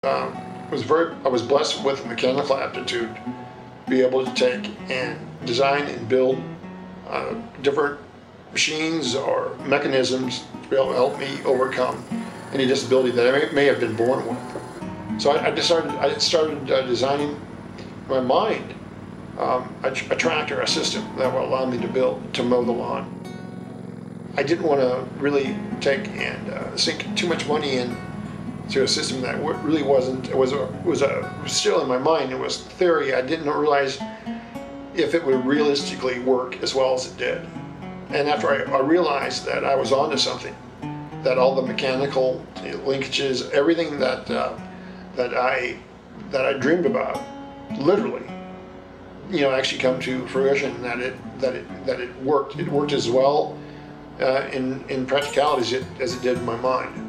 I was blessed with mechanical aptitude to be able to take and design and build different machines or mechanisms to be able to help me overcome any disability that I may have been born with. So I started designing in my mind a tractor, a system that will allow me to mow the lawn. I didn't want to really take and sink too much money into a system that really wasn't. It was still in my mind. It was theory. I didn't realize if it would realistically work as well as it did. And after I realized that I was onto something, that all the mechanical linkages, everything that I dreamed about, literally, actually come to fruition. That it worked. It worked as well in practicality as it did in my mind.